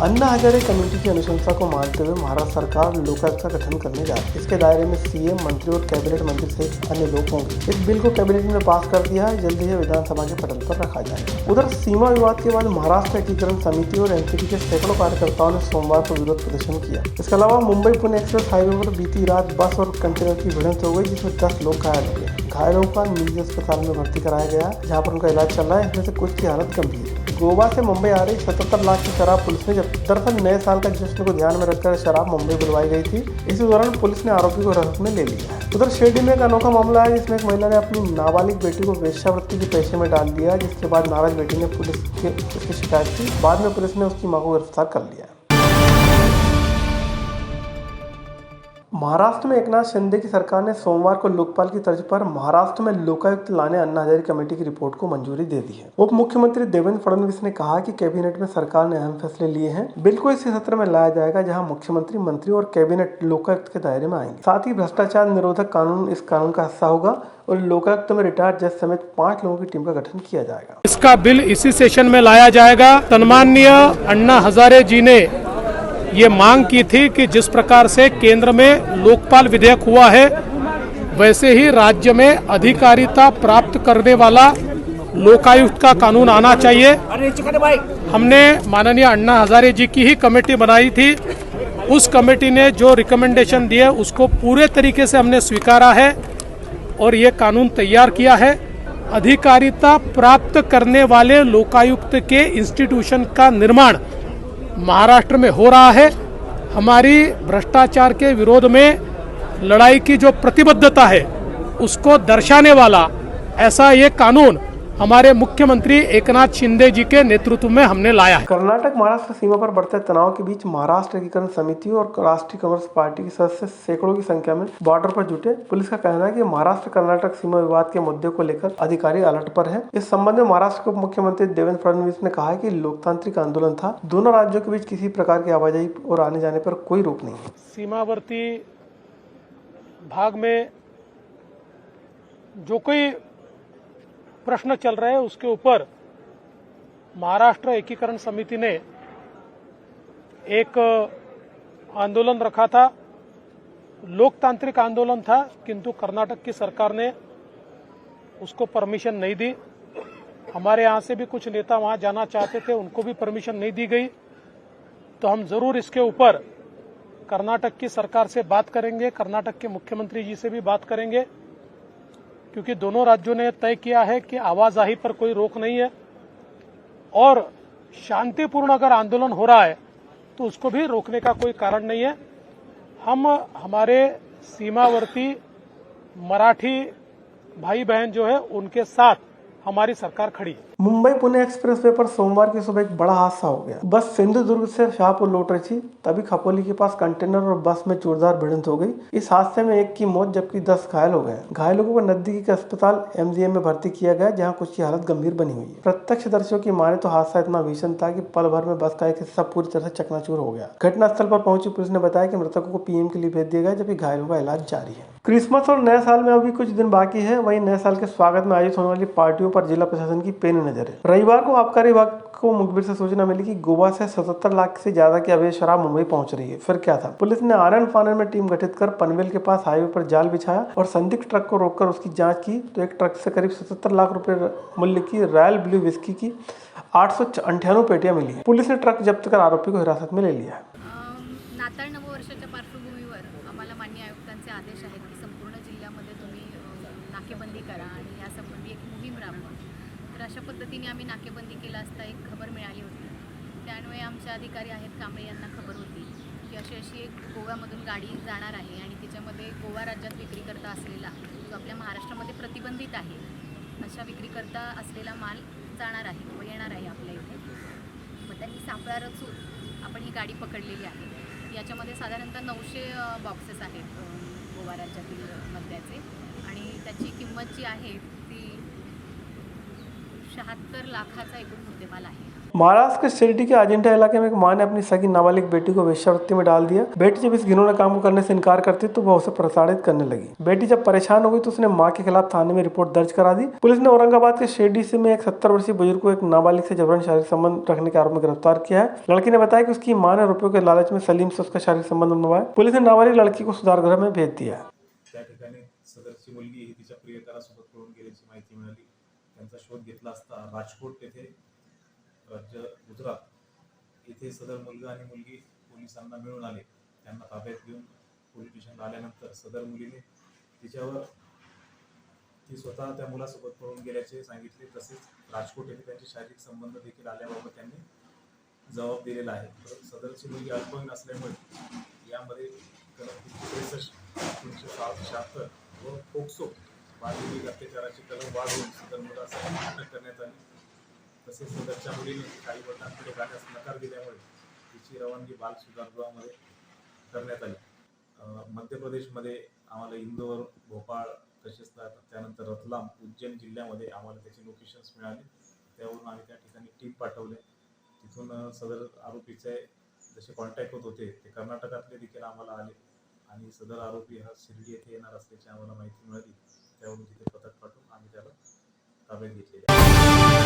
Anna Hazare committee की अनुशंसा को मानते हुए महाराष्ट्र सरकार लोकायुक्त का गठन करने जा रही है। इसके दायरे में सीएम, मंत्री और कैबिनेट मंत्री सहित अन्य लोग होंगे। इस बिल को कैबिनेट ने पास कर दिया है, जल्दी ही विधानसभा के पटल पर रखा जाएगा। उधर सीमा विवाद के बाद महाराष्ट्र एकीकरण समिति और एनसीपी के सैकड़ों कार्यकर्ताओं ने सोमवार को विरोध प्रदर्शन किया। इसके अलावा मुंबई पुणे एक्सप्रेस हाईवे पर बीती रात बस और कंटेनर की भिड़ंत हो गई, जिसमें 10 लोग घायल हो गए। घायलों का निजी अस्पताल में भर्ती कराया गया, जहां पर उनका इलाज चल रहा है। इसमें से कुछ की हालत गंभीर है। गोवा से मुंबई आ रही 77 लाख की शराब पुलिस ने जब्त। दरअसल नए साल का जश्न को ध्यान में रखकर शराब मुंबई बुलवाई गई थी। इसी दौरान पुलिस ने आरोपी को हिरासत में ले लिया है। उधर शिरडी में एक अनोखा मामला है, जिसमें एक महिला ने अपनी नाबालिग बेटी को वेश्यावृत्ति के पेशे में डाल दिया, जिसके बाद नाराज बेटी ने पुलिस के उसकी शिकायत की। बाद में पुलिस ने उसकी मां को गिरफ्तार कर लिया। महाराष्ट्र में एकनाथ शिंदे की सरकार ने सोमवार को लोकपाल की तर्ज पर महाराष्ट्र में लोकायुक्त लाने अन्ना हजारे कमेटी की रिपोर्ट को मंजूरी दे दी है। उप मुख्यमंत्री देवेंद्र फडणवीस ने कहा कि कैबिनेट में सरकार ने अहम फैसले लिए हैं। बिल को इसी सत्र में लाया जाएगा, जहां मुख्यमंत्री, मंत्री और कैबिनेट लोकायुक्त के दायरे में आएंगे। साथ ही भ्रष्टाचार निरोधक कानून इस कानून का हिस्सा होगा और लोकायुक्त में रिटायर्ड जज समेत 5 लोगों की टीम का गठन किया जाएगा। इसका बिल इसी सेशन में लाया जाएगा। सन्माननीय अन्ना हजारे जी ने ये मांग की थी कि जिस प्रकार से केंद्र में लोकपाल विधेयक हुआ है, वैसे ही राज्य में अधिकारिता प्राप्त करने वाला लोकायुक्त का कानून आना चाहिए। हमने माननीय अन्ना हजारे जी की ही कमेटी बनाई थी। उस कमेटी ने जो रिकमेंडेशन दिए उसको पूरे तरीके से हमने स्वीकारा है और ये कानून तैयार किया है। अधिकारिता प्राप्त करने वाले लोकायुक्त के इंस्टीट्यूशन का निर्माण महाराष्ट्र में हो रहा है। हमारी भ्रष्टाचार के विरोध में लड़ाई की जो प्रतिबद्धता है उसको दर्शाने वाला ऐसा ये कानून हमारे मुख्यमंत्री एकनाथ शिंदे जी के नेतृत्व में हमने लाया है। कर्नाटक महाराष्ट्र सीमा पर बढ़ते तनाव के बीच महाराष्ट्र एकीकरण समिति और राष्ट्रीय कम्युनिस्ट पार्टी के सदस्य सैकड़ों की संख्या में बॉर्डर पर जुटे। पुलिस का कहना है कि महाराष्ट्र कर्नाटक सीमा विवाद के मुद्दे को लेकर अधिकारी अलर्ट पर है। इस संबंध में महाराष्ट्र के उप मुख्यमंत्री देवेंद्र फडणवीस ने कहा है कि लोकतांत्रिक आंदोलन था। दोनों राज्यों के बीच किसी प्रकार की आवाजाही और आने जाने पर कोई रोक नहीं है। सीमावर्ती भाग में जो कोई प्रश्न चल रहे हैं उसके ऊपर महाराष्ट्र एकीकरण समिति ने एक आंदोलन रखा था। लोकतांत्रिक आंदोलन था, किंतु कर्नाटक की सरकार ने उसको परमिशन नहीं दी। हमारे यहां से भी कुछ नेता वहां जाना चाहते थे, उनको भी परमिशन नहीं दी गई। तो हम जरूर इसके ऊपर कर्नाटक की सरकार से बात करेंगे, कर्नाटक के मुख्यमंत्री जी से भी बात करेंगे, क्योंकि दोनों राज्यों ने तय किया है कि आवाजाही पर कोई रोक नहीं है और शांतिपूर्ण अगर आंदोलन हो रहा है तो उसको भी रोकने का कोई कारण नहीं है। हम हमारे सीमावर्ती मराठी भाई बहन जो है उनके साथ हमारी सरकार खड़ी है। मुंबई पुणे एक्सप्रेसवे पर सोमवार की सुबह एक बड़ा हादसा हो गया। बस सिंधुदुर्ग से शाहपुर लौट रही थी, तभी खपोली के पास कंटेनर और बस में जोरदार भिड़ंत हो गई। इस हादसे में एक की मौत जबकि 10 घायल हो गए। घायलों को नजदीकी के अस्पताल एमजीएम में भर्ती किया गया, जहां कुछ की हालत गंभीर बनी हुई है। प्रत्यक्षदर्शियों की माने तो हादसा इतना भीषण था कि पल भर में बस का एक हिस्सा पूरी तरह से चकनाचूर हो गया। घटनास्थल पर पहुंची पुलिस ने बताया कि मृतकों को पीएम के लिए भेज दिया गया, जबकि घायलों का इलाज जारी है। क्रिसमस और नए साल में अभी कुछ दिन बाकी है, वहीं नए साल के स्वागत में आयोजित होने वाली पार्टियों पर जिला प्रशासन की पैनी नजर है। रविवार को आबकारी विभाग को मुखबिर से सूचना मिली कि गोवा से 77 लाख से ज्यादा की अवैध शराब मुंबई पहुंच रही है। फिर क्या था, पुलिस ने आनन फानन में टीम गठित कर पनवेल के पास हाईवे पर जाल बिछाया और संदिग्ध ट्रक को रोककर उसकी जांच की, तो एक ट्रक से करीब 77 लाख रुपए मूल्य की रॉयल ब्लू विस्की की 898 पेटियां मिली है। पुलिस ने ट्रक जब्त कर आरोपी को हिरासत में ले लिया। नाताळ नववर्षाच्या पार्श्वभूमीवर आम्हाला माननीय आयुक्तांचे आदेश आहेत की संपूर्ण जिल्ह्यामध्ये तुम्ही नाकेबंदी करा आणि यासंबंधी एक मोहीम राबवा। तर अशा पद्धतीने आम्ही नाकेबंदी केला असता एक खबर मिळाली होती। त्यान्वये आमचे अधिकारी आहेत कांबळे यांना खबर होती की अशी एक गोव्यामधून गाडी जाणार आहे आणि त्याच्यामध्ये गोवा राज्यात विक्रीकर्ता असलेला जो आपल्या महाराष्ट्रामध्ये प्रतिबंधित आहे अशा विक्रीकर्ता असलेला माल जाणार आहे व येणार आहे आपल्या इथे। मग त्यांनी सापळा रचून आपण ही गाडी पकडलेली आहे। याच्यामध्ये साधारणतः 900 बॉक्सेस आहेत गोवा राज्यातील मद्याचे आणि त्याची किंमत जी आहे ती 76 लाखाचा एकूण मुद्देमाल आहे। महाराष्ट्र के शिरडी के अजिंठा इलाके में एक मां ने अपनी सगी नाबालिग बेटी को वेश्यावृत्ति में डाल दिया। बेटी जब इस घिनौने काम को करने से इनकार करती तो वह उसे प्रताड़ित करने लगी। बेटी जब परेशान हो गई तो उसने मां के खिलाफ थाने में रिपोर्ट दर्ज करा दी। पुलिस ने औरंगाबाद के शिरडी से में एक 70 वर्षीय बुजुर्ग को एक नाबालिग से जबरन शारीरिक संबंध रखने के आरोप में गिरफ्तार किया है। लड़की ने बताया कि उसकी मां ने रुपयों के लालच में सलीम से उसका शारीरिक संबंध बनवाया। पुलिस ने नाबालिग लड़की को सुधार गृह में भेज दिया। त्या ठिकाणी सदरची मुलगी ही तिच्या प्रियकरासोबत पळून गेल्याची माहिती मिळाली। त्यांचा शोध घेतला असता राजकोट येथे राज्य गुजरात येथे सदर मुलगा आणि मुलगी पोलिसांना मिळून आले। त्यांना ताब्यात घेऊन पोलीस स्टेशनला आल्यानंतर सदर मुलीने तिच्यावर ती स्वतः त्या मुलासोबत पळून गेल्याचे सांगितले। तसेच राजकोट येथे त्यांचे शारीरिक संबंध देखील आल्याबाबत त्यांनी जबाब दिलेला आहे। सदरची मुलगी अल्पवयीन असल्यामुळे यामध्ये कलम 63, 376 व पोक्सो बालविधी अत्याचाराची कलम वाढवून सदर मुलासाठी अटक करण्यात आली। तसेच सदरच्या मुलीने काही वडिलांकडे जाण्यास नकार दिल्यामुळे तिची रवानगी बाल सुधारगृहामध्ये करण्यात आली। मध्य प्रदेशमध्ये आम्हाला इंदोर, भोपाळ तसेच त्यानंतर रतलाम, उज्जैन जिल्ह्यामध्ये आम्हाला त्याची लोकेशन्स मिळाली। त्यावरून आम्ही त्या ठिकाणी टीम पाठवले। तिथून सदर आरोपीचे जसे कॉन्टॅक्ट होत होते ते कर्नाटकातले देखील आम्हाला आले आणि सदर आरोपी हा शिर्डी येथे येणार असल्याची आम्हाला माहिती मिळाली। त्यावरून तिथे पथक पाठवून आम्ही त्याला ताब्यात घेतलेले आहे।